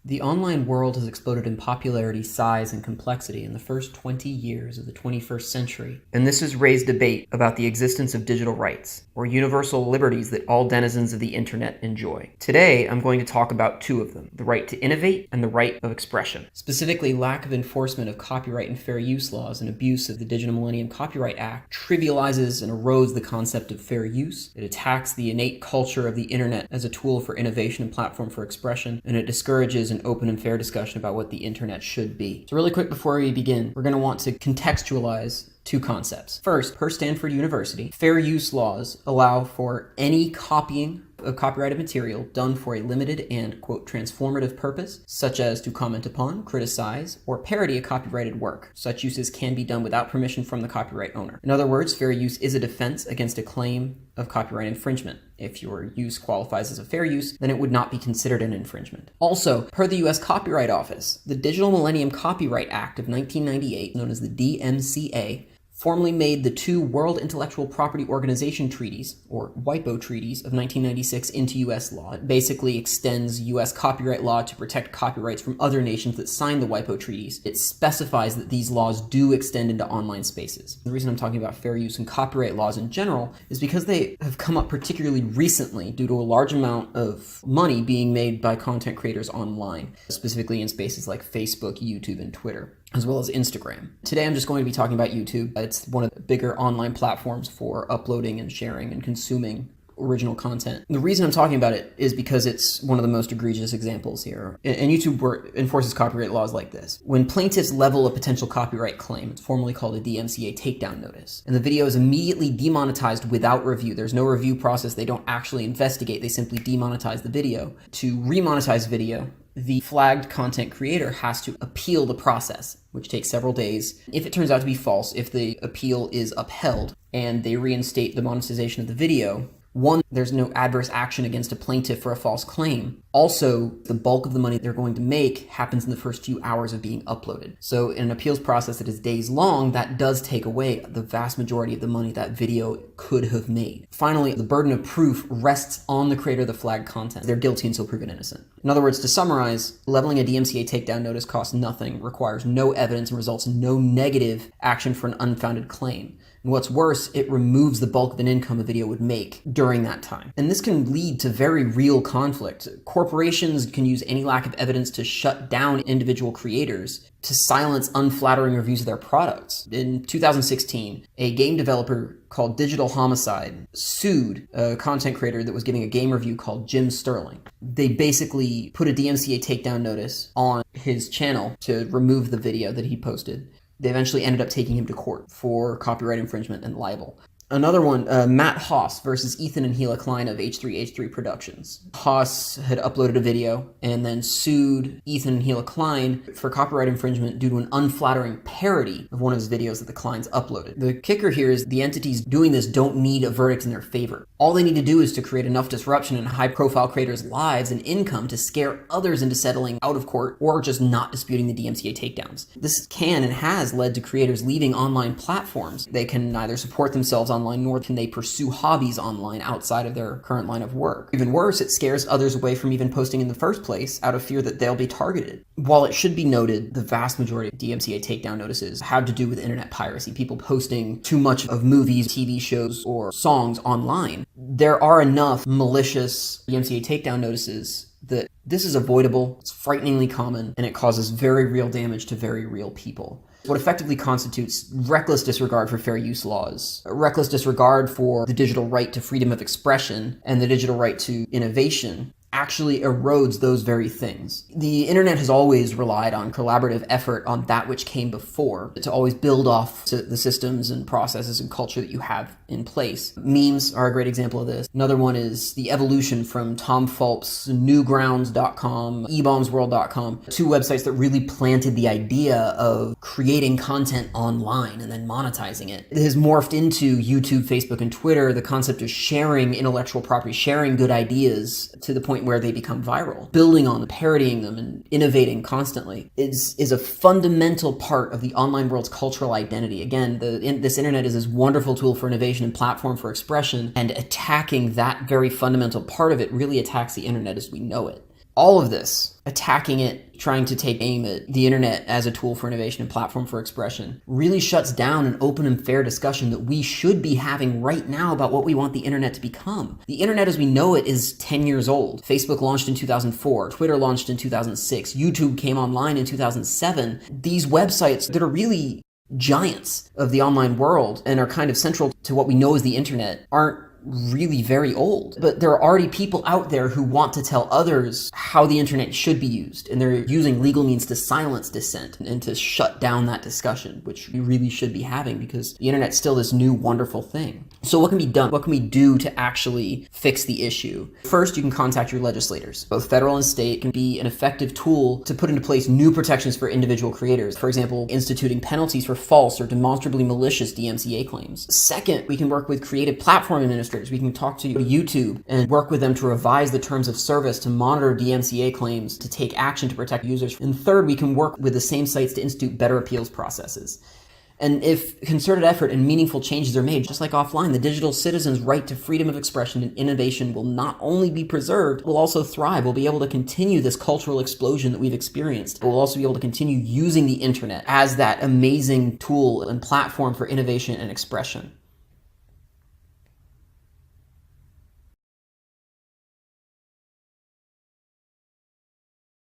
The online world has exploded in popularity, size, and complexity in the first 20 years of the 21st century, and this has raised debate about the existence of digital rights, or universal liberties that all denizens of the internet enjoy. Today, I'm going to talk about two of them, the right to innovate and the right of expression. Specifically, lack of enforcement of copyright and fair use laws and abuse of the Digital Millennium Copyright Act trivializes and erodes the concept of fair use. It attacks the innate culture of the internet as a tool for innovation and platform for expression, and it discourages an open and fair discussion about what the internet should be. So really quick before we begin, we're going to want to contextualize two concepts. First, per Stanford University, fair use laws allow for any copying of copyrighted material done for a limited and, quote, transformative purpose, such as to comment upon, criticize, or parody a copyrighted work. Such uses can be done without permission from the copyright owner. In other words, fair use is a defense against a claim of copyright infringement. If your use qualifies as a fair use, then it would not be considered an infringement. Also, per the U.S. Copyright Office, the Digital Millennium Copyright Act of 1998, known as the DMCA, formally made the two World Intellectual Property Organization treaties, or WIPO treaties, of 1996 into U.S. law. It basically extends U.S. copyright law to protect copyrights from other nations that signed the WIPO treaties. It specifies that these laws do extend into online spaces. The reason I'm talking about fair use and copyright laws in general is because they have come up particularly recently due to a large amount of money being made by content creators online, specifically in spaces like Facebook, YouTube, and Twitter, as well as Instagram. Today I'm just going to be talking about YouTube. It's one of the bigger online platforms for uploading and sharing and consuming original content. The reason I'm talking about it is because it's one of the most egregious examples here. And YouTube enforces copyright laws like this. When plaintiffs level a potential copyright claim, it's formally called a DMCA takedown notice, and the video is immediately demonetized without review. There's no review process. They don't actually investigate. They simply demonetize the video. To remonetize video, the flagged content creator has to appeal the process, which takes several days. If it turns out to be false, if the appeal is upheld and they reinstate the monetization of the video, one, there's no adverse action against a plaintiff for a false claim. Also, the bulk of the money they're going to make happens in the first few hours of being uploaded. So in an appeals process that is days long, that does take away the vast majority of the money that video could have made. Finally, the burden of proof rests on the creator of the flagged content. They're guilty until proven innocent. In other words, to summarize, leveling a DMCA takedown notice costs nothing, requires no evidence, and results in no negative action for an unfounded claim. And what's worse, it removes the bulk of an income a video would make during that time. And this can lead to very real conflict. Corporations can use any lack of evidence to shut down individual creators, to silence unflattering reviews of their products. In 2016, a game developer called Digital Homicide sued a content creator that was giving a game review called Jim Sterling. They basically put a DMCA takedown notice on his channel to remove the video that he posted. They eventually ended up taking him to court for copyright infringement and libel. Another one, Matt Haas versus Ethan and Gila Klein of H3H3 Productions. Haas had uploaded a video and then sued Ethan and Gila Klein for copyright infringement due to an unflattering parody of one of his videos that the Kleins uploaded. The kicker here is the entities doing this don't need a verdict in their favor. All they need to do is to create enough disruption in high-profile creators' lives and income to scare others into settling out of court or just not disputing the DMCA takedowns. This can and has led to creators leaving online platforms. They can neither support themselves online, nor can they pursue hobbies online outside of their current line of work. Even worse, it scares others away from even posting in the first place out of fear that they'll be targeted. While it should be noted, the vast majority of DMCA takedown notices have to do with internet piracy, people posting too much of movies, TV shows, or songs online. There are enough malicious DMCA takedown notices that this is avoidable, it's frighteningly common, and it causes very real damage to very real people. What effectively constitutes reckless disregard for fair use laws, reckless disregard for the digital right to freedom of expression and the digital right to innovation, actually erodes those very things. The internet has always relied on collaborative effort on that which came before, to always build off to the systems and processes and culture that you have in place. Memes are a great example of this. Another one is the evolution from Tom Fulp's Newgrounds.com, eBombsWorld.com, two websites that really planted the idea of creating content online and then monetizing it. It has morphed into YouTube, Facebook, and Twitter, the concept of sharing intellectual property, sharing good ideas to the point where they become viral. Building on them, parodying them, and innovating constantly is a fundamental part of the online world's cultural identity. Again, this internet is this wonderful tool for innovation and platform for expression, and attacking that very fundamental part of it really attacks the internet as we know it. All of this, attacking it, trying to take aim at the internet as a tool for innovation and platform for expression, really shuts down an open and fair discussion that we should be having right now about what we want the internet to become. The internet as we know it is 10 years old. Facebook launched in 2004, Twitter launched in 2006, YouTube came online in 2007. These websites that are really giants of the online world and are kind of central to what we know as the internet aren't really very old, but there are already people out there who want to tell others how the internet should be used, and they're using legal means to silence dissent and to shut down that discussion, which we really should be having because the internet's still this new wonderful thing. So what can be done? What can we do to actually fix the issue? First, you can contact your legislators. Both federal and state can be an effective tool to put into place new protections for individual creators. For example, instituting penalties for false or demonstrably malicious DMCA claims. Second, we can work with creative platform administrators. We can talk to YouTube and work with them to revise the terms of service to monitor DMCA claims, to take action to protect users. And third, we can work with the same sites to institute better appeals processes. And if concerted effort and meaningful changes are made, just like offline, the digital citizen's right to freedom of expression and innovation will not only be preserved, will also thrive. We'll be able to continue this cultural explosion that we've experienced. We'll also be able to continue using the internet as that amazing tool and platform for innovation and expression.